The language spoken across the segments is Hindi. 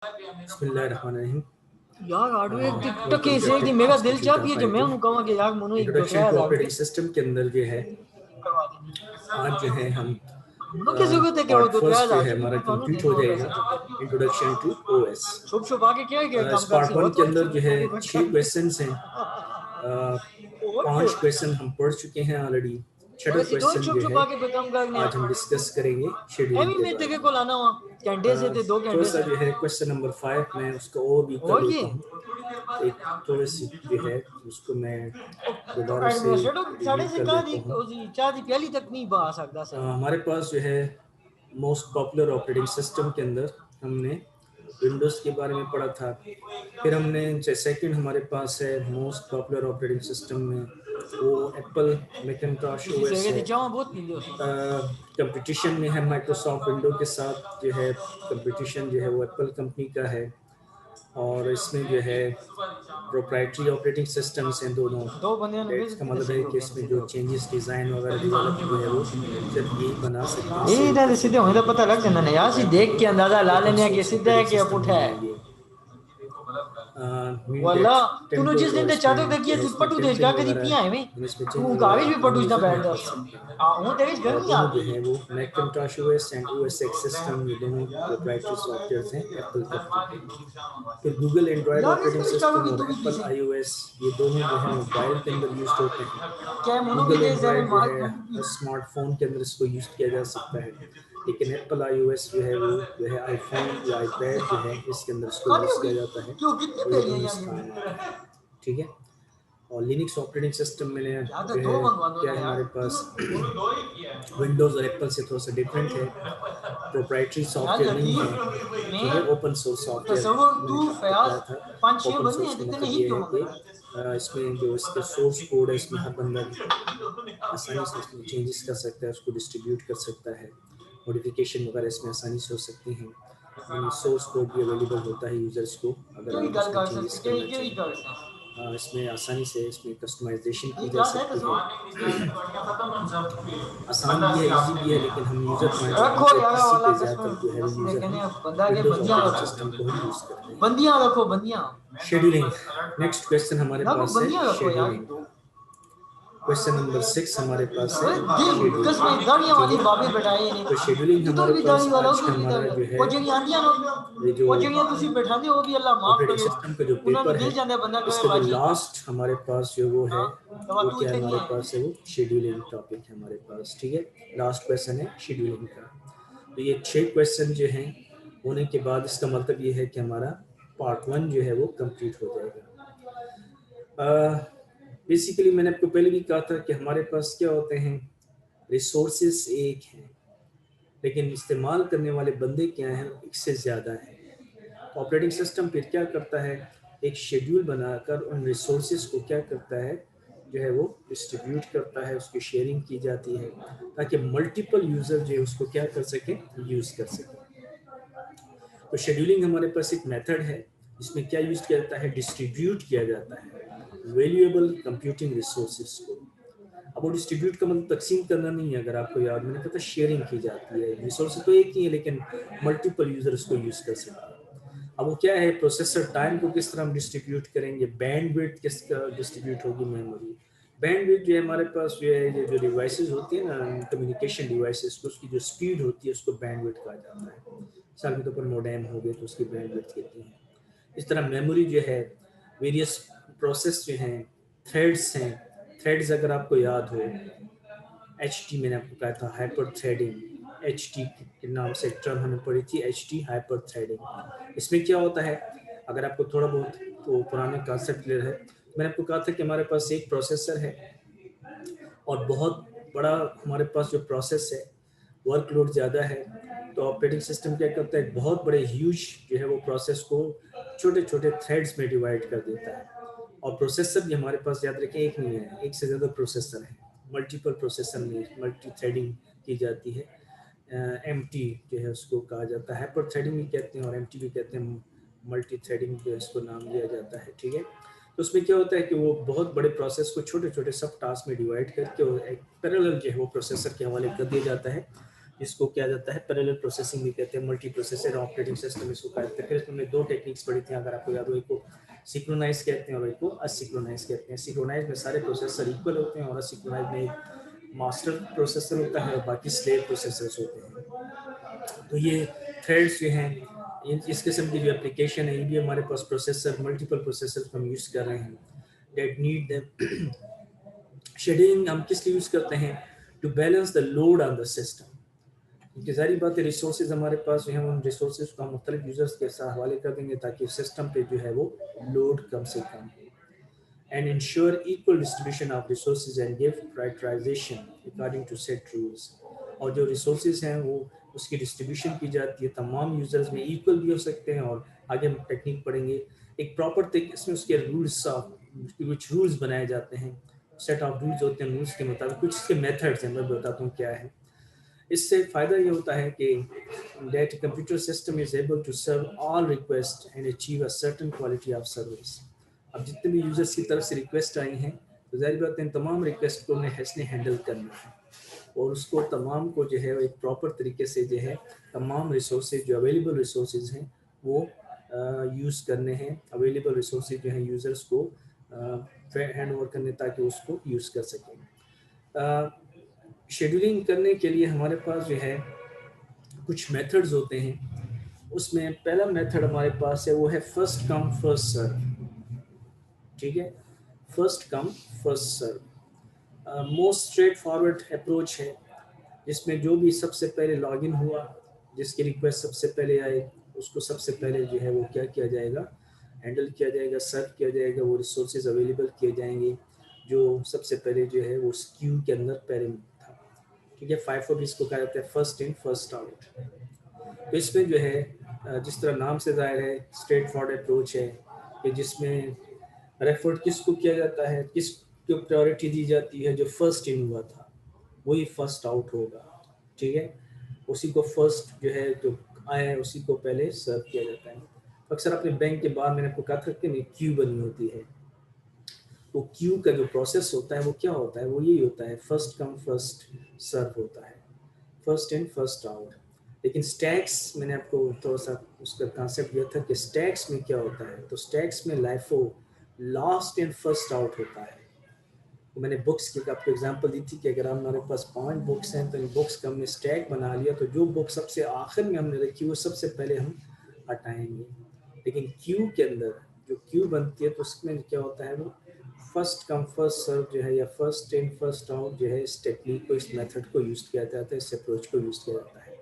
बिस्मिल्लाहिर्रहमानिर्रहीम। यार हार्डवेयर टिकटॉक के से कि मेरा दिल चाहती है कि मैं हूं कहूं कि यार मनो एक इंट्रोडक्शन टू ऑपरेटिंग सिस्टम के अंदर जो है करवा देनी आज जो है हम मनो की जरूरत है कि वो पार्ट फर्स्ट जो 2000 है की हमारा भी कानून कंप्लीट देने हो वाला जाएगा, है इंट्रोडक्शन टू ओएस। छुप छुप आके क्या है इस काम पार्ट करती वन हो के तो अंदर जो है 6 क्वेश्चंस हैं। और 5 क्वेश्चन हम पढ़ चुके हैं ऑलरेडी। छठा ऐसे दो क्वेश्चन छुप जो छुप है आके पे काम करने आज हम डिस्कस करेंगे शेड्यूलिंग एमी के में बारे तेरे में। को लाना हुआ घंटे से थे 2 घंटे थोड़ा सा से जो है क्वेश्चन नंबर 5 में उसका और भी कर और ये देता हूँ। एक थोड़ी सी जो है उसको मैं तो दोबारा से एडमिनिस्ट्रेटर साढ़े रिव्यू से कर कहा दी देता हूँ। चार दी पहली तक नहीं बा सकता से हमारे पास जो है मोस्ट पॉपुलर ऑपरेटिंग सिस्टम के अंदर हमने विंडोज़ के बारे में पढ़ा था। फिर हमने सेकंड हमारे पास है मोस्ट पॉपुलर ऑपरेटिंग सिस्टम में वो एप्पल मैकिन्टॉश किसी ओएस से है। दी चावा बहुत पींदे हो कंपटीशन में है माइक्रोसॉफ्ट विंडो के साथ जो है कंपटीशन जो है वो एप्पल कंपनी का है। और इसमें जो है प्रोप्राइटरी ऑपरेटिंग सिस्टम्स हैं दोनों। दो बंदे ने डेट्स भेज का दिए मतलब है सीधे हो कि गए इसमें सीधे जो हो चेंजेस डिज़ाइन वगैरह डेवलप हुए हैं वो सिर्फ यही बना सकते हैं, ये सेल इधर कर सीधे सकते होने हैं। तो पता लग जाता है यार सी देख के अंदाजा ला ओपन लेने हैं कि सोर्स सीधा है ऑपरेटिंग कि सिस्टम पुठ नहीं है है ये। मीन वाला डेट तूने जिस टेम्पर दिन और ते चादर इसमें देखी जो है है तू इसमें पटू देश टेम्परिंग का कदी वगैरह पिया है मैं इसमें तू चेंज कागज भी हम पटू ना यूज़र बैठ नहीं दो कर सकते। हूं तेरे और गर्मी दोनों जो आती है है वो Macintosh OS and OS X system, ये दोनों प्रोप्राइटरी सॉफ्टवेयर हैं एप्पल कंपनी के। फिर गूगल एंड्रॉयड यार ऑपरेटिंग इसमें स्टारो सिस्टम की और तू भी एप्पल पीछे आईओएस, ये दोनों जो है मोबाइल के अंदर यूज होते हैं। क्या मोनो की गूगल देश है एंड्रॉयड जो मार है तू भी स्मार्टफोन के अंदर इसको यूज किया जा सकता है, लेकिन एप्पल आईओएस जो है वो जो है आईफोन या आईपैड जो है इसके अंदर इसको खाली यूज हो किया गई जाता है। क्यों कितनी और ये पेलियां दोनों यार इस ये काम आते हैं। ठीक है। और लिनक्स ऑपरेटिंग सिस्टम में यार तो जो दो है मंगवा दो क्या ना है यार हमारे तू पास विंडोज़ और एप्पल से थोड़ा सा डिफरेंट है। प्रोप्राइटरी यार सॉफ्टवेयर नहीं है, लतीफ ठीक मैं है, ओपन सोर्स सॉफ्टवेयर है। तस्वुर मैंने तू आपको फयाज बताया था 5-6 ओपन बंदे सोर्स हैं का तो तेने मतलब ही ये क्यों है कि मंगाया इसमें जो इसके सोर्स कोड है इसमें हर बंदा आसानी से इसमें चेंजेस कर सकता है, उसको डिस्ट्रीब्यूट कर सकता है, मॉडिफिकेशन वगैरह इसमें आसानी से हो सकती हैं। यानी सोर्स कोड भी अवेलेबल होता है यूज़र्स को अगर क्यों ही आप गल इसमें कर चेंजेस सकते करना क्यों ही चाहें। कर सकते इसमें आसानी से इसमें कस्टमाइजेशन ये की जा क्लास है सकती है। आसान भी है, इजी भी है, लेकिन हम यूज़र पॉइंट ऑफ व्यू रखो से यार पीसी वाला पे कसम ज़्यादातर जो है वो सीधे यूज़र हम कहने बंदा के विंडोज़ बंदियां ऑपरेटिंग सिस्टम को ही यूज़ करते हैं। रखो बंदियां शेड्यूलिंग, नेक्स्ट क्वेश्चन हमारे ना को पास है बंदियां रखो यार शेड्यूलिंग। क्वेश्चन नंबर 6 हमारे पास है दिल शेड्यूलिंग। कसम दाढ़ियां ठीक वाली है, बाबे बैठाए ने तो शेड्यूलिंग इधर हमारे भी पास दाढ़ी वाला आज का उधर भी हमारा दाढ़ी जो है वो जड़ी आंदियां नो ये जो वो जड़ियां ਤੁਸੀਂ बैठांदे हो भी अल्लाह माफ ऑपरेटिंग करे सिस्टम का जो उन्हां पेपर दिल है जांदा बंदा कहे इसका जो बाजी लास्ट हमारे पास जो वो है तवा वो तू क्या है इथे नहीं हमारे है पास है वो शेड्यूलिंग टॉपिक है हमारे पास। ठीक है, लास्ट क्वेश्चन है शेड्यूलिंग का। तो ये 6 क्वेश्चन जो हैं होने के बाद इसका मतलब ये है कि हमारा पार्ट 1 जो है वो कंप्लीट हो जाएगा। बेसिकली मैंने आपको पहले भी कहा था कि हमारे पास क्या होते हैं, रिसोर्सेस एक हैं लेकिन इस्तेमाल करने वाले बंदे क्या हैं, एक से ज़्यादा हैं। ऑपरेटिंग सिस्टम फिर क्या करता है, एक शेड्यूल बनाकर उन रिसोर्सेज को क्या करता है जो है वो डिस्ट्रीब्यूट करता है, उसकी शेयरिंग की जाती है ताकि मल्टीपल यूज़र जो है उसको क्या कर सके, यूज़ कर सके। तो शेड्यूलिंग हमारे पास एक मेथड है जिसमें क्या यूज़ किया जाता है, डिस्ट्रीब्यूट किया जाता है वैल्यूएबल कंप्यूटिंग रिसोर्सेज को। अब वो डिस्ट्रीब्यूट का मतलब तकसीम करना नहीं है, अगर आपको याद, मैंने कहा था शेयरिंग की जाती है। रिसोर्स तो एक ही है लेकिन मल्टीपल यूजर इसको यूज कर सकते हैं। अब वो क्या है, प्रोसेसर टाइम को किस तरह हम डिस्ट्रीब्यूट करेंगे, बैंडविड्थ किस तरह डिस्ट्रीब्यूट होगी, मेमोरी बैंडविड्थ जो है हमारे पास जो है, ये जो डिवाइसेस होती है ना कम्युनिकेशन डिवाइसेस, तो उसकी जो स्पीड होती है उसको बैंडविड्थ कहा जाता है। मिसाल के तौर पर मोडेम हो गए तो उसकी बैंडविड्थ कहते हैं। इस तरह मेमोरी जो है, वेरियस प्रोसेस जो हैं, थ्रेड्स हैं, थ्रेड्स अगर आपको याद हो, HT मैंने आपको कहा था हाइपर थ्रेडिंग, HT के नाम से टर्म हमने पढ़ी थी, HT हाइपर थ्रेडिंग। इसमें क्या होता है, अगर आपको थोड़ा बहुत तो पुराने कॉन्सेप्ट क्लियर है, मैंने आपको कहा था कि हमारे पास एक प्रोसेसर है और बहुत बड़ा हमारे पास जो प्रोसेस है, वर्कलोड ज़्यादा है, तो ऑपरेटिंग सिस्टम क्या करता है, बहुत बड़े ह्यूज जो है वो प्रोसेस को छोटे छोटे थ्रेड्स में डिवाइड कर देता है। और प्रोसेसर भी हमारे पास याद रखें एक नहीं है, एक से ज़्यादा प्रोसेसर है, मल्टीपल प्रोसेसर में मल्टी थ्रेडिंग की जाती है। MT जो है उसको कहा जाता है, हाइपर थ्रेडिंग भी कहते हैं और MT भी कहते हैं, मल्टी थ्रेडिंग जो है इसको नाम दिया जाता है। ठीक है, तो उसमें क्या होता है कि वो बहुत बड़े प्रोसेस को छोटे छोटे सब टास्क में डिवाइड करके और एक पैरेलल जो है वो प्रोसेसर के हवाले कर दिया जाता है इसको क्या जाता है पैरेलल प्रोसेसिंग भी कहते हैं, मल्टी प्रोसेसर ऑपरेटिंग सिस्टम इसको कहते हैं। फिर इसमें दो टेक्निक्स पढ़ी थी अगर आपको याद हो, एक को सिंक्रोनाइज कहते हैं और एक को असिंक्रोनाइज कहते हैं। सिंक्रोनाइज में सारे प्रोसेसर इक्वल होते हैं और असिंक्रोनाइज में एक मास्टर प्रोसेसर होता है और बाकी स्लेव प्रोसेसर्स होते हैं। तो ये थ्रेड्स जो हैं, इस किस्म की जो एप्लीकेशन है, ये भी हमारे पास प्रोसेसर, मल्टीपल प्रोसेसर हम यूज़ कर रहे हैं डेट नीड देम। शेड्यूलिंग हम किस लिए यूज़ करते हैं? To balance the load on the system. क्योंकि सारी बात है, रिसोर्सेज हमारे पास जो है उन रिसोर्सेज को हम मुख्तलिफ यूजर्स के साथ हवाले कर देंगे ताकि सिस्टम पे जो है वो लोड कम से कम हो। And ensure equal distribution of resources and give prioritization according to set rules. और जो रिसोर्सेज हैं वो उसकी डिस्ट्रीब्यूशन की जाती है, तमाम यूजर्स में इक्वल भी हो सकते हैं। और आगे हम टेक्निक पढ़ेंगे, एक प्रॉपर तरीके इसमें उसके रूल्स कुछ रूल्स बनाए जाते हैं, सेट ऑफ रूल्स होते हैं, रूल्स के मुताबिक कुछ इसके मेथड्स हैं, मैं बताता हूँ क्या है। इससे फ़ायदा ये होता है कि that computer system is able to serve all requests and achieve a certain quality of service। अब जितने भी यूजर्स की तरफ से रिक्वेस्ट आई हैं तो जाहिर बात है तमाम रिक्वेस्ट को उन्हें इसने हैंडल करना है और उसको तमाम को जो है एक प्रॉपर तरीके से जो है तमाम रिसोर्सेज जो अवेलेबल रिसोर्सेज हैं वो यूज़ करने हैं। अवेलेबल रिसोर्सेज जो हैं यूज़र्स को हैंड ओवर करने ताकि उसको यूज़ कर सकें। शेड्यूलिंग करने के लिए हमारे पास जो है कुछ मेथड्स होते हैं। उसमें पहला मेथड हमारे पास है वो है फर्स्ट कम फर्स्ट सर्व। ठीक है, first come first serve most straight forward approach है, जिसमें जो भी सबसे पहले लॉगिन हुआ, जिसकी रिक्वेस्ट सबसे पहले आए, उसको सबसे पहले जो है वो क्या किया जाएगा, हैंडल किया जाएगा, सर्व किया जाएगा। वो रिसोर्सेज अवेलेबल किए जाएंगे जो सबसे पहले जो है वो क्यू के अंदर पहले था। ठीक है, 5 इसको कहा जाता है फर्स्ट इन फर्स्ट आउट। तो इसमें जो है जिस तरह नाम से जाहिर है स्ट्रेट फॉरवर्ड अप्रोच है कि जिसमें रेफर किसको किया जाता है, किस को प्रायोरिटी दी जाती है, जो फर्स्ट इन हुआ था वही फर्स्ट आउट होगा। ठीक है, उसी को फर्स्ट जो है जो आया है उसी को पहले सर्व किया जाता है। अक्सर अपने बैंक के बाहर मैंने आपको कहा था कि क्यू बनी होती है, वो क्यू का जो प्रोसेस होता है वो क्या होता है, वो यही होता है फर्स्ट कम फर्स्ट सर्व होता है, फर्स्ट इन फर्स्ट आउट। लेकिन स्टैक्स मैंने आपको थोड़ा सा उसका कॉन्सेप्ट दिया था कि स्टैक्स में क्या होता है, तो स्टैक्स में LIFO last in first out होता है। तो मैंने बुक्स की आपको एग्जांपल दी थी कि अगर हमारे पास 5 बुक्स हैं तो इन बुक्स का हमने स्टैक बना लिया तो जो बुक सबसे आखिर में हमने रखी वो सबसे पहले हम हटाएंगे। लेकिन क्यू के अंदर जो क्यू बनती है तो उसमें क्या होता है, वो फर्स्ट कम फर्स्ट सर्व जो है या फर्स्ट इन फर्स्ट आउट जो है, इस टेक्निक को, इस मेथड को यूज़ किया जाता है, इस अप्रोच को यूज़ किया जाता है।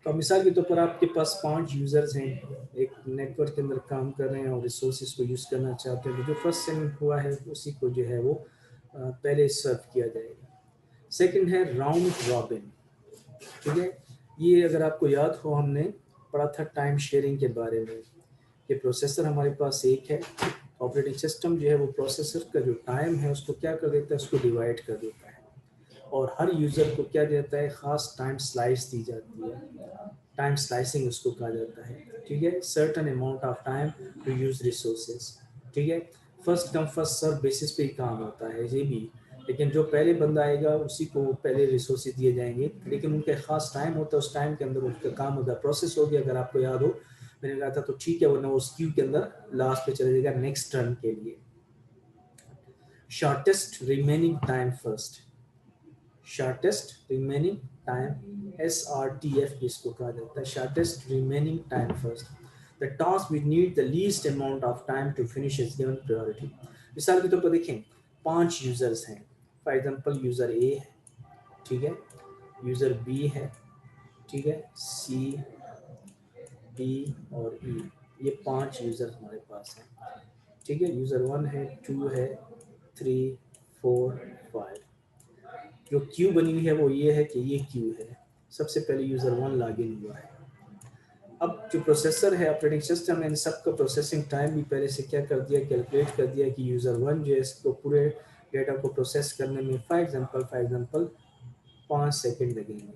तो मिसाल के तौर पर आपके पास 5 यूज़र्स हैं, एक नेटवर्क के अंदर काम कर रहे हैं और रिसोर्सेज को यूज़ करना चाहते हैं, तो जो फर्स्ट सेंड हुआ है उसी को जो है वो पहले सर्व किया जाएगा। सेकंड है राउंड रॉबिन। ठीक है, ये अगर आपको याद हो हमने पढ़ा था टाइम शेयरिंग के बारे में कि प्रोसेसर हमारे पास एक है, ऑपरेटिंग सिस्टम जो है वो प्रोसेसर का जो टाइम है उसको क्या कर देता है, उसको डिवाइड कर देता है और हर यूज़र को क्या देता है, ख़ास टाइम स्लाइस दी जाती है, टाइम स्लाइसिंग उसको कहा जाता है। ठीक है, certain amount of time to use resources. ठीक है, first come first serve basis पे ही काम होता है ये भी, लेकिन जो पहले बंदा आएगा उसी को पहले रिसोर्सेज दिए जाएंगे, लेकिन उनका खास टाइम होता है, उस टाइम के अंदर उनका काम अगर प्रोसेस हो गया, अगर आपको याद हो मैंने कहा था तो ठीक है, वरना उस क्यू के अंदर लास्ट पे चले जाएगा नेक्स्ट टर्न के लिए। Shortest remaining time first, shortest remaining time SRTF इसको कहा जाता है, shortest remaining time first, the task which need the least amount of time to finish is given priority. मिसाल के तौर पर देखें 5 यूजर्स हैं, फॉर एग्जांपल यूजर ए है, ठीक है, यूजर बी है, ठीक है, सी डी और ई, ये 5 यूजर हमारे पास हैं। ठीक है, यूजर 1 है, 2 है, 3 4 5। जो क्यू बनी हुई है वो ये है कि ये क्यू है, सबसे पहले यूज़र 1 लॉगिन हुआ है। अब जो प्रोसेसर है ऑपरेटिंग सिस्टम ने इन सब का प्रोसेसिंग टाइम भी पहले से क्या कर दिया, कैलकुलेट कर दिया कि यूज़र 1 जो है इसको पूरे डेटा को प्रोसेस करने में फॉर एग्जांपल 5 सेकंड लगेंगे,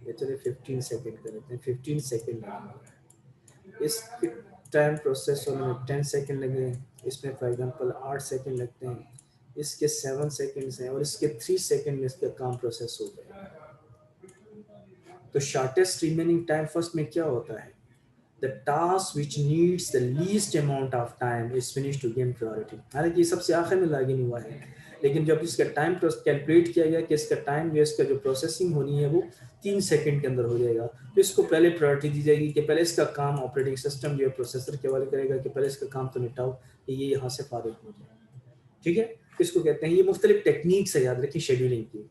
या चलिए 15 सेकंड कर लेते हैं, 15 सेकंड लगेंगे। इसके टाइम प्रोसेस होने में 10 सेकंड लगे, इसमें फॉर एग्जांपल 8 सेकंड लगते हैं, इसके 7 सेकंड्स हैं और इसके 3 सेकंड में इसका काम प्रोसेस हो जाएगा। तो शॉर्टेस्ट रिमेनिंग टाइम फर्स्ट में क्या होता है, the task which needs the least amount of time is finish to gain priority. हालांकि सबसे आखिर में लॉगिन हुआ है, लेकिन जब इसका टाइम कैलकुलेट किया गया कि इसका टाइम जो इसका जो प्रोसेसिंग होनी है वो 3 सेकंड के अंदर हो जाएगा, तो इसको पहले प्रायोरिटी दी जाएगी कि पहले इसका काम ऑपरेटिंग सिस्टम जो है प्रोसेसर के हवाले करेगा कि पहले इसका काम तो निपटाओ कि ये यहाँ से फारिग हो जाए। ठीक है, इसको कहते हैं, ये मुख्तलिफ टेक्निक्स है, याद रखिए शेड्यूलिंग की।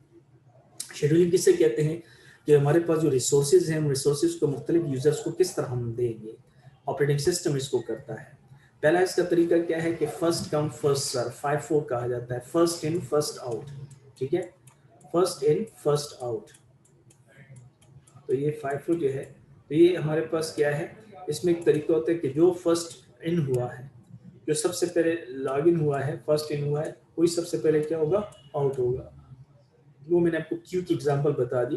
शेड्यूलिंग किससे कहते हैं कि हमारे पास जो रिसोर्सेज हैं, रिसोर्सेज को मुख्तलिफ यूजर्स को किस तरह हम देंगे, ऑपरेटिंग सिस्टम इसको करता है। पहला इसका तरीका क्या है कि फर्स्ट कम फर्स्ट सर्व, 5-4 कहा जाता है, फर्स्ट इन फर्स्ट आउट। ठीक है, फर्स्ट इन फर्स्ट आउट। तो ये 5-4 जो है, तो ये हमारे पास क्या है, इसमें एक तरीका होता है कि जो फर्स्ट इन हुआ है, जो सबसे पहले लॉग इन हुआ है, फर्स्ट इन हुआ है, वही सबसे पहले क्या होगा, आउट होगा। वो मैंने आपको क्यू की एग्जांपल बता दी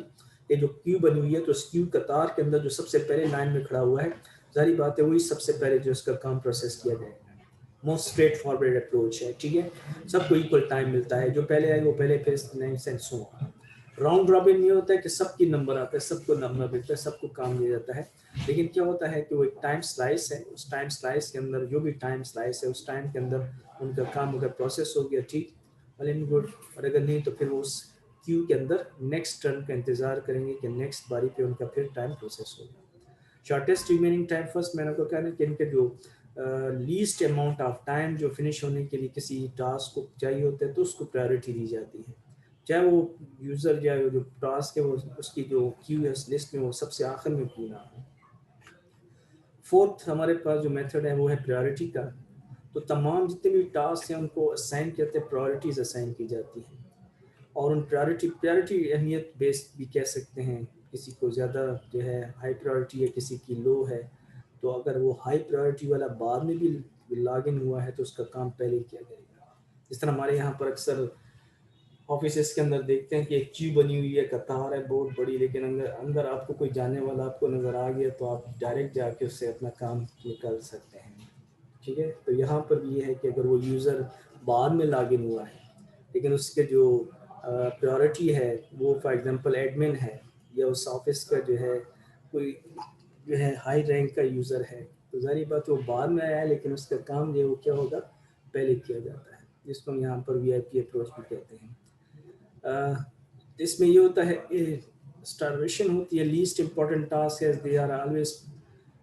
कि जो क्यू बनी हुई है, तो उस क्यू कतार के अंदर जो सबसे पहले लाइन में खड़ा हुआ है, जारी बात है वही सबसे पहले जो उसका काम प्रोसेस किया जाएगा। मोस्ट स्ट्रेट फॉरवर्ड अप्रोच है। ठीक है, सबको इक्वल टाइम मिलता है, जो पहले आए वो पहले, फिर नहीं सेंस हो। राउंड रॉबिन में होता है कि सबकी नंबर आता है, सबको नंबर मिलता है, सबको काम दिया जाता है, लेकिन क्या होता है कि वो एक टाइम स्लाइस है, उस टाइम स्लाइस के अंदर जो भी टाइम स्लाइस है, उस टाइम के अंदर उनका काम अगर प्रोसेस हो गया ठीक, वेल एंड गुड, और अगर नहीं तो फिर वो उस क्यू के अंदर नेक्स्ट टर्न का इंतजार करेंगे कि नेक्स्ट बारी पे उनका फिर टाइम प्रोसेस होगा। शॉर्टेस्ट रिमेनिंग टाइम फर्स्ट, मैंने आपको कहना कि इनके जो लीस्ट अमाउंट ऑफ टाइम जो फिनिश होने के लिए किसी टास्क को चाहिए होता है, तो उसको प्रायोरिटी दी जाती है, चाहे वो यूज़र या जो टास्क है वो उसकी जो क्यू है उस लिस्ट में वो सबसे आखिर में पूरा हो। फोर्थ हमारे पास जो मेथड है वो है प्रायोरिटी का। तो तमाम जितने भी टास्क हैं उनको असाइन करते हैं, प्रायोरिटीज असाइन की जाती हैं, और उन प्रायोरिटी अहमियत बेस्ड भी कह सकते हैं। किसी को ज़्यादा जो है हाई प्रायोरिटी है, किसी की लो है, तो अगर वो हाई प्रायोरिटी वाला बाद में भी लॉग इन हुआ है तो उसका काम पहले किया जाएगा। जिस तरह हमारे यहाँ पर अक्सर ऑफिस के अंदर देखते हैं कि एक क्यू बनी हुई है, कतार है बहुत बड़ी, लेकिन अंदर अंदर आपको कोई जाने वाला आपको नज़र आ गया तो आप डायरेक्ट जाके उससे अपना काम निकाल सकते हैं। ठीक है, तो यहाँ पर भी ये है कि अगर वो यूज़र बाद में लॉग इन हुआ है, लेकिन उसके जो प्रायोरिटी है वो फॉर एग्जांपल एडमिन है, या उस ऑफिस का जो है कोई जो है हाई रैंक का यूज़र है, तो जारी बात वो बाद में आया है, लेकिन उसका काम जो है वो क्या होगा, पहले किया जाता है, जिसको हम यहाँ पर VIP अप्रोच भी कहते हैं। इसमें ये होता है, स्टारवेशन होती है, लीस्ट इम्पॉर्टेंट टास्क है, they are always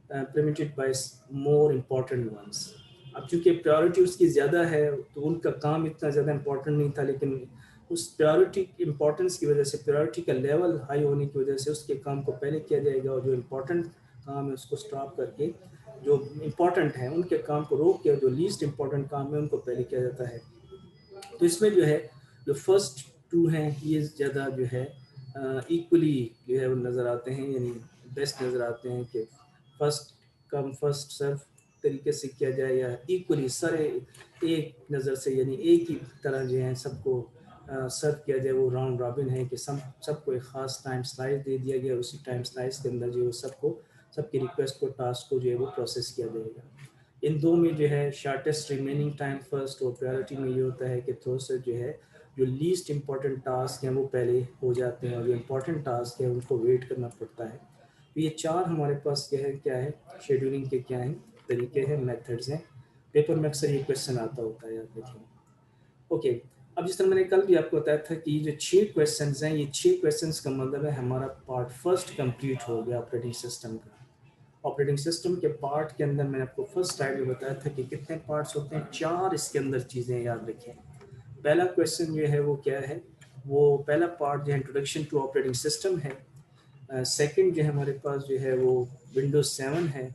preempted by more important ones. अब चूंकि प्रायोरिटी उसकी ज़्यादा है तो उनका काम इतना ज़्यादा इम्पोर्टेंट नहीं था, लेकिन उस प्रायोरिटी इम्पोर्टेंस की वजह से, प्रायोरिटी का लेवल हाई होने की वजह से उसके काम को पहले किया जाएगा, और जो इम्पोर्टेंट काम है उसको स्टॉप करके जो इम्पोर्टेंट है उनके काम को रोक के जो लीस्ट इम्पोर्टेंट काम है उनको पहले किया जाता है। तो इसमें जो है जो फर्स्ट टू हैं ये ज़्यादा जो है इक्वली जो है वो नज़र आते हैं, यानी बेस्ट नज़र आते हैं कि फर्स्ट कम फर्स्ट सर्व तरीके से किया जाए, या इक्वली सारे एक नज़र से, यानी एक ही तरह जो है सबको सर्व किया जाए। वो राउंड रॉबिन है कि सबको एक ख़ास टाइम स्लाइस दे दिया गया, उसी टाइम स्लाइस के अंदर जो है सबको सबकी रिक्वेस्ट को टास्क को जो है वो प्रोसेस किया जाएगा। इन दो में जो है शॉर्टेस्ट रिमेनिंग टाइम फर्स्ट और प्रायोरिटी में ये होता है कि थोड़ा सा जो है जो लीस्ट इम्पॉर्टेंट टास्क हैं वो पहले हो जाते हैं, और जो इम्पॉर्टेंट टास्क है उनको वेट करना पड़ता है। तो ये चार हमारे पास क्या है शेड्यूलिंग के क्या हैं तरीके हैं, मेथड्स हैं। पेपर में अक्सर ये क्वेश्चन आता होता है, याद रखिए। ओके, अब जिस तरह मैंने कल भी आपको बताया था कि जो 6 क्वेश्चंस हैं, ये 6 क्वेश्चंस का मतलब है हमारा पार्ट फर्स्ट कंप्लीट हो गया ऑपरेटिंग सिस्टम का। ऑपरेटिंग सिस्टम के पार्ट के अंदर मैंने आपको फर्स्ट स्लाइड में बताया था कि कितने पार्ट्स होते हैं, 4 इसके अंदर चीज़ें याद रखें। पहला क्वेश्चन जो है वो क्या है, वो पहला पार्ट जो है इंट्रोडक्शन टू ऑपरेटिंग सिस्टम है। सेकंड जो है हमारे पास जो है वो विंडोज 7 है।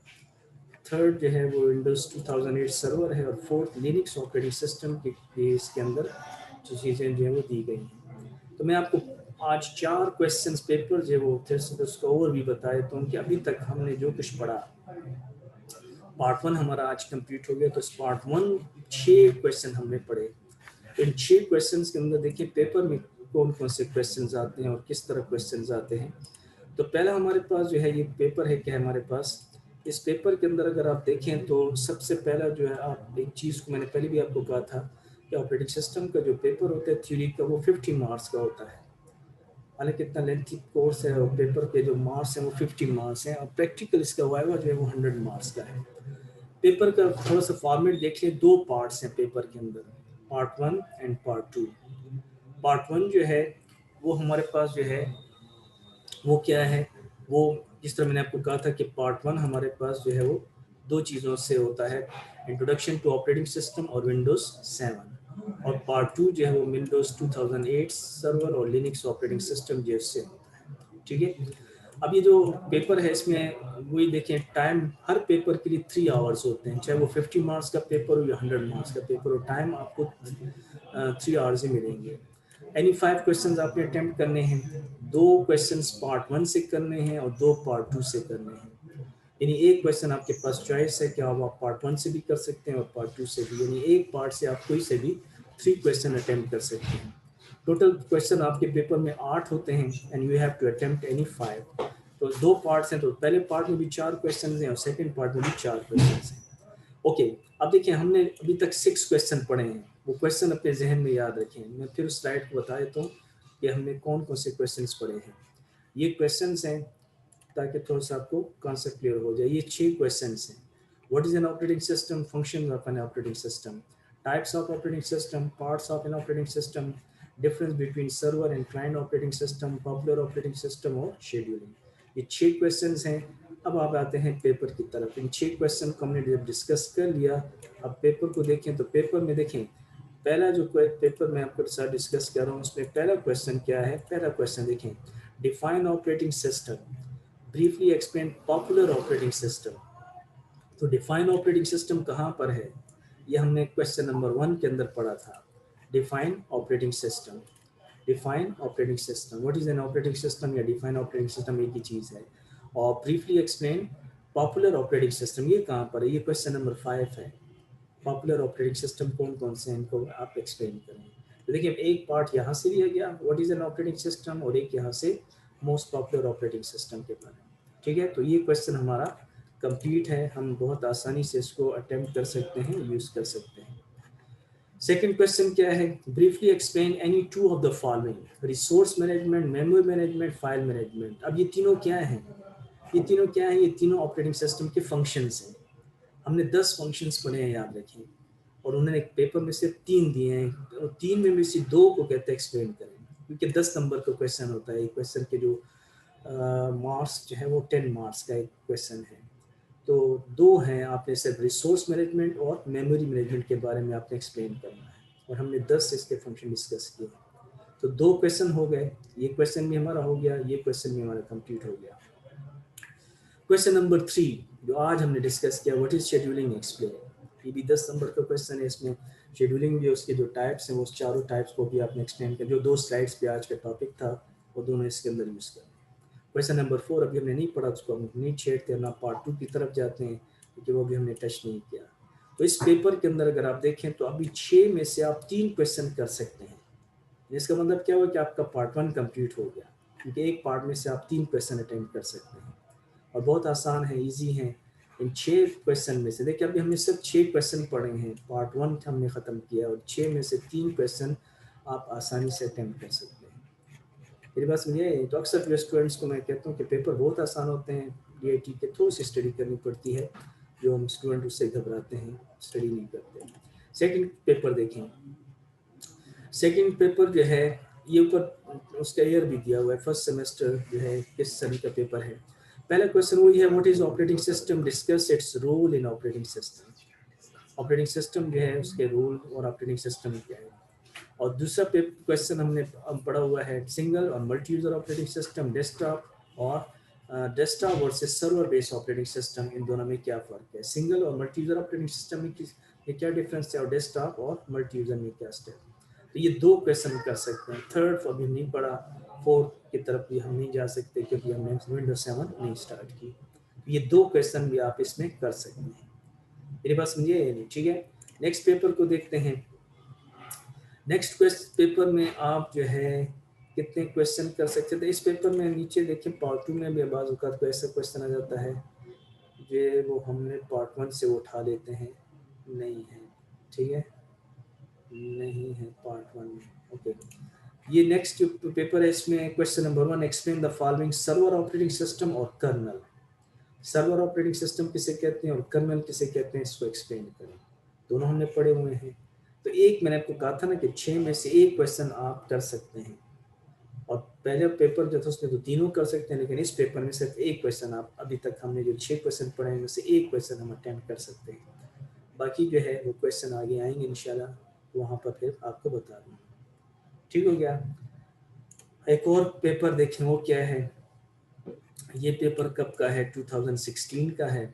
थर्ड जो है वो विंडोज 2008 सर्वर है, और फोर्थ लिनक्स ऑपरेटिंग सिस्टम के इसके अंदर जो चीज़ें जो है वो दी गई हैं। तो मैं आपको आज 4 क्वेश्चंस पेपर जो है वो फिर से उसका ओवर भी बताए तो कि अभी तक हमने जो कुछ पढ़ा, पार्ट 1 हमारा आज कंप्लीट हो गया। तो इस पार्ट 1 6 क्वेश्चन हमने पढ़े। इन 6 क्वेश्चंस के अंदर देखिए पेपर में कौन कौन से क्वेश्चंस आते हैं और किस तरह क्वेश्चंस आते हैं। तो पहला हमारे पास जो है ये पेपर है क्या हमारे पास, इस पेपर के अंदर अगर आप देखें तो सबसे पहला जो है, आप एक चीज़ को मैंने पहले भी आपको कहा था कि ऑपरेटिंग सिस्टम का जो पेपर होता है थ्योरी का वो 50 मार्क्स का होता है। हालांकि कितना लेंथी कोर्स है और पेपर के जो मार्क्स हैं वो 50 मार्क्स हैं और प्रैक्टिकल इसका वाइवा जो है वो 100 मार्क्स का है। पेपर का थोड़ा सा फॉर्मेट देख लें, दो पार्ट्स हैं पेपर के अंदर, पार्ट 1 एंड पार्ट 2। पार्ट 1 जो है वो हमारे पास जो है वो क्या है, वो जिस तरह मैंने आपको कहा था कि पार्ट 1 हमारे पास जो है वो दो चीज़ों से होता है, इंट्रोडक्शन टू ऑपरेटिंग सिस्टम और विंडोज़ 7, और पार्ट 2 जो है वो विंडोज़ 2008 सर्वर और लिनक्स ऑपरेटिंग सिस्टम जैसे होता है। ठीक है, अब ये जो पेपर है इसमें वही देखें, टाइम हर पेपर के लिए 3 आवर्स होते हैं, चाहे वो 50 मार्क्स का पेपर हो या 100 मार्क्स का पेपर हो, टाइम आपको 3 आवर्स ही मिलेंगे। एनी 5 क्वेश्चंस आपने अटेम्प्ट करने हैं, 2 क्वेश्चंस पार्ट 1 से करने हैं और 2 पार्ट 2 से करने हैं। यानी एक क्वेश्चन आपके पास चॉइस है कि आप पार्ट 1 से भी कर सकते हैं और पार्ट 2 से भी, यानी एक पार्ट से आप कोई से भी 3 क्वेश्चन अटेम्प्ट कर सकते हैं। टोटल क्वेश्चन आपके पेपर में 8 होते हैं and you have to attempt any 5। तो 2 पार्ट्स हैं, तो पहले पार्ट में भी 4 क्वेश्चन हैं और सेकंड पार्ट में भी 4 क्वेश्चन हैं। ओके, अब देखिए हमने अभी तक 6 क्वेश्चन पढ़े हैं, वो क्वेश्चन अपने जहन में याद रखें। मैं फिर उस स्लाइड को बता देता हूँ कि हमने कौन कौन से क्वेश्चन पढ़े हैं। ये क्वेश्चन हैं ताकि थोड़ा सा आपको कॉन्सेप्ट क्लियर हो जाए। ये 6 क्वेश्चन हैं। What is an operating system, function of an operating system, types of operating system, parts of an operating system, difference between server and client operating system, popular operating system और शेड्यूलिंग। ये 6 क्वेश्चन हैं। अब आप आते हैं पेपर की तरफ। इन 6 क्वेश्चन को हमने जब डिस्कस कर लिया, अब पेपर को देखें तो पेपर में देखें पहला जो पेपर में आपके साथ डिस्कस कर रहा हूँ उसमें पहला क्वेश्चन क्या है। पहला क्वेश्चन देखें, define operating system, briefly explain popular operating system. तो डिफाइन ऑपरेटिंग सिस्टम कहाँ पर है, ये हमने क्वेश्चन नंबर 1 के अंदर पढ़ा था। Define operating system, define operating system, what is an operating system या डिफाइन ऑपरेटिंग सिस्टम एक ही चीज़ है। और briefly explain popular operating system, ये कहाँ पर है, ये क्वेश्चन नंबर 5 है। पॉपुलर ऑपरेटिंग सिस्टम कौन कौन से हैं इनको आप एक्सप्लेन करें। तो देखिए एक पार्ट यहाँ से लिया गया what is an operating system और एक यहाँ से मोस्ट पॉपुलर ऑपरेटिंग सिस्टम के बारे में। ठीक है, तो ये क्वेश्चन हमारा कंप्लीट है, हम बहुत आसानी से इसको अटेम्प्ट कर सकते हैं, यूज कर सकते हैं। सेकंड क्वेश्चन क्या है, briefly explain any two of the following, resource management, memory management, file management. अब ये तीनों क्या हैं, ये तीनों क्या हैं, ये तीनों ऑपरेटिंग सिस्टम के फंक्शंस हैं। हमने 10 फंक्शंस पढ़े हैं याद रखें, और उन्होंने एक पेपर में सिर्फ 3 दिए हैं, और 3 में से 2 को कहते हैं एक्सप्लेन करें, क्योंकि 10 नंबर का क्वेश्चन होता है। एक क्वेश्चन के जो मार्क्स जो है वो 10 मार्क्स का एक क्वेश्चन है। तो 2 हैं, आपने सिर्फ रिसोर्स मैनेजमेंट और मेमोरी मैनेजमेंट के बारे में आपने एक्सप्लेन करना है, और हमने 10 इसके फंक्शन डिस्कस किए। तो 2 क्वेश्चन हो गए, ये क्वेश्चन भी हमारा हो गया, ये क्वेश्चन भी हमारा कंप्लीट हो गया। क्वेश्चन नंबर 3 जो आज हमने डिस्कस किया, व्हाट इज शेड्यूलिंग एक्सप्लेन। ये भी 10 नंबर का क्वेश्चन है, इसमें शेड्यूलिंग भी, उसके जो टाइप्स हैं वो चारों टाइप्स को भी आपने एक्सप्लेन किया। जो 2 स्लाइड्स पे आज का टॉपिक था वो दोनों इसके अंदर यूज कर। क्वेश्चन नंबर 4 अभी हमने नहीं पढ़ा, उसको हम नहीं छेड़ते, ना पार्ट 2 की तरफ जाते हैं क्योंकि वो भी हमने टच नहीं किया। तो इस पेपर के अंदर अगर आप देखें तो अभी 6 में से आप 3 क्वेश्चन कर सकते हैं। इसका मतलब क्या हुआ कि आपका पार्ट 1 कंप्लीट हो गया, क्योंकि एक पार्ट में से आप 3 क्वेश्चन अटेम्प्ट कर सकते हैं, और बहुत आसान है, इजी है। इन 6 क्वेश्चन में से देखिए अभी हमने सिर्फ 6 क्वेश्चन पढ़े हैं, पार्ट 1 हमने ख़त्म किया, और 6 में से 3 क्वेश्चन आप आसानी से अटेम्प्ट कर सकते हैं। मेरी बात समझिए। तो अक्सर जो स्टूडेंट्स को मैं कहता हूँ कि पेपर बहुत आसान होते हैं, DIT के थोड़ी सी स्टडी करनी पड़ती है, जो हम स्टूडेंट उससे घबराते हैं, स्टडी नहीं करते। सेकंड पेपर देखें, सेकंड पेपर जो है ये ऊपर उसका ईयर भी दिया हुआ है, फर्स्ट सेमेस्टर जो है किस सन का पेपर है। पहला क्वेश्चन वही है, what is operating system, discuss its role in operating system. Operating system जो है उसके रोल और ऑपरेटिंग सिस्टम क्या है। और दूसरा क्वेश्चन हमने पढ़ा हुआ है, सिंगल और multi user operating system, desktop और desktop versus server based operating system, इन दोनों में क्या फ़र्क है। सिंगल और मल्टी यूजर ऑपरेटिंग सिस्टम में क्या डिफरेंस है, और डेस्कटॉप और मल्टी यूजर में क्या स्टेप। तो ये 2 क्वेश्चन कर सकते हैं। थर्ड अभी नहीं पढ़ा, फोर्थ की तरफ भी हम नहीं जा सकते क्योंकि हमने विंडोज 7 नहीं स्टार्ट की। ये 2 क्वेश्चन भी आप इसमें कर सकते हैं। मेरी बात समझिए नहीं, ठीक है। नेक्स्ट पेपर को देखते हैं। नेक्स्ट पेपर में आप जो है कितने क्वेश्चन कर सकते थे। इस पेपर में नीचे देखें पार्ट 2 में भी बाज़ औक़ात कोई ऐसा क्वेश्चन आ जाता है जो वो हमने पार्ट 1 से उठा लेते हैं, नहीं है, ठीक है, नहीं है पार्ट 1 में, ओके। ये नेक्स्ट जो पेपर है इसमें question number 1, explain the following server operating system और कर्नल। सर्वर ऑपरेटिंग सिस्टम किसे कहते हैं और कर्नल किसे कहते हैं, इसको एक्सप्लेन करें। दोनों हमने पढ़े हुए हैं। तो एक मैंने आपको कहा था ना कि 6 में से एक क्वेश्चन आप कर सकते हैं, और पहले पेपर जो था उसमें तो तीनों कर सकते हैं, लेकिन इस पेपर में सिर्फ एक क्वेश्चन आप, अभी तक हमने जो 6 क्वेश्चन पढ़े हैं उनमें से एक क्वेश्चन हम अटेम्प्ट कर सकते हैं। बाकी जो है वो क्वेश्चन आगे आएंगे इंशाल्लाह, वहाँ पर फिर आपको बता दूँगा। ठीक हो गया। एक और पेपर देखें वो क्या है, ये पेपर कब का है, 2016 का है।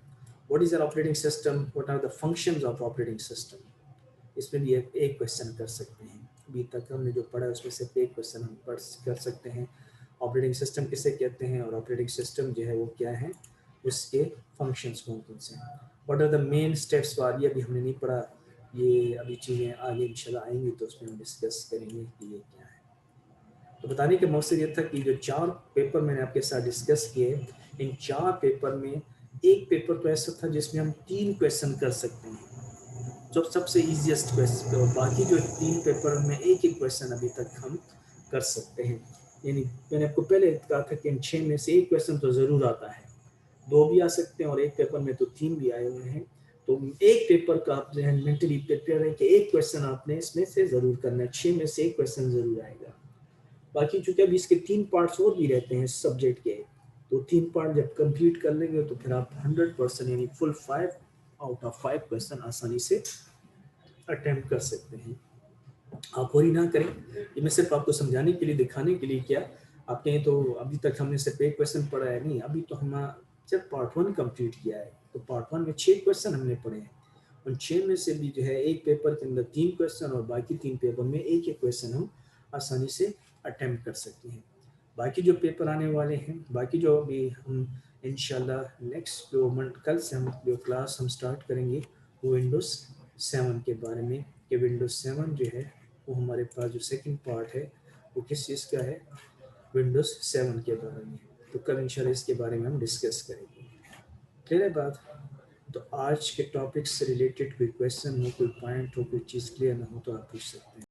What is our operating system, what are the functions of operating system. इसमें भी एक क्वेश्चन कर सकते हैं। अभी तक हमने जो पढ़ा है उसमें सिर्फ एक क्वेश्चन हम पढ़ कर सकते हैं। ऑपरेटिंग सिस्टम किसे कहते हैं और ऑपरेटिंग सिस्टम जो है वो क्या है, उसके फंक्शंस कौन कौन से हैं। What are the main steps for, ये अभी हमने नहीं पढ़ा, ये अभी चीज़ें आगे इंशाल्लाह आएंगी तो उसमें हम डिस्कस करेंगे कि ये क्या है। तो बताने का मकसद ये था कि जो 4 पेपर मैंने आपके साथ डिस्कस किए, इन 4 पेपर में एक पेपर तो ऐसा था जिसमें हम 3 क्वेश्चन कर सकते हैं, जो सबसे इजीएस्ट क्वेश्चन, और बाकी जो 3 पेपर में एक एक क्वेश्चन अभी तक हम कर सकते हैं। यानी मैंने आपको पहले कहा था कि इन 6 में से एक क्वेश्चन तो ज़रूर आता है, 2 भी आ सकते हैं और एक पेपर में तो 3 भी आए हुए हैं। तो एक पेपर का आप जो है मेंटली प्रिपेयर है कि एक क्वेश्चन आपने इसमें से ज़रूर करना है, 6 में से एक क्वेश्चन ज़रूर आएगा। बाकी चूंकि अभी इसके 3 पार्ट्स और भी रहते हैं सब्जेक्ट के, तो 3 पार्ट जब कंप्लीट कर लेंगे तो फिर आप 100% यानी फुल 5 आउट ऑफ 5 क्वेश्चन आसानी से अटेम्प्ट कर सकते हैं। आप वही ना करें, ये मैं सिर्फ आपको समझाने के लिए, दिखाने के लिए किया। आपने तो अभी तक हमने सिर्फ एक क्वेश्चन पढ़ा है, नहीं, अभी तो हम सिर्फ पार्ट 1 कंप्लीट किया है। तो पार्ट 1 में 6 क्वेश्चन हमने पढ़े हैं, उन 6 में से भी जो है एक पेपर के अंदर 3 क्वेश्चन और बाकी 3 पेपर में एक एक क्वेश्चन हम आसानी से अटेम्प्ट कर सकते हैं। बाकी जो पेपर आने वाले हैं, बाकी जो अभी हम इंशाल्लाह नेक्स्ट जो कल से हम जो क्लास हम स्टार्ट करेंगे वो विंडोज़ 7 के बारे में, कि विंडोज़ 7 जो है वो हमारे पास जो सेकंड पार्ट है वो किस चीज़ का है, विंडोज़ 7 के बारे में। तो कल इंशाल्लाह इसके बारे में हम डिस्कस करेंगे। क्लियर है बात। तो आज के टॉपिक से रिलेटेड कोई क्वेश्चन हो, कोई पॉइंट हो, कोई चीज़ क्लियर ना हो तो आप पूछ सकते हैं।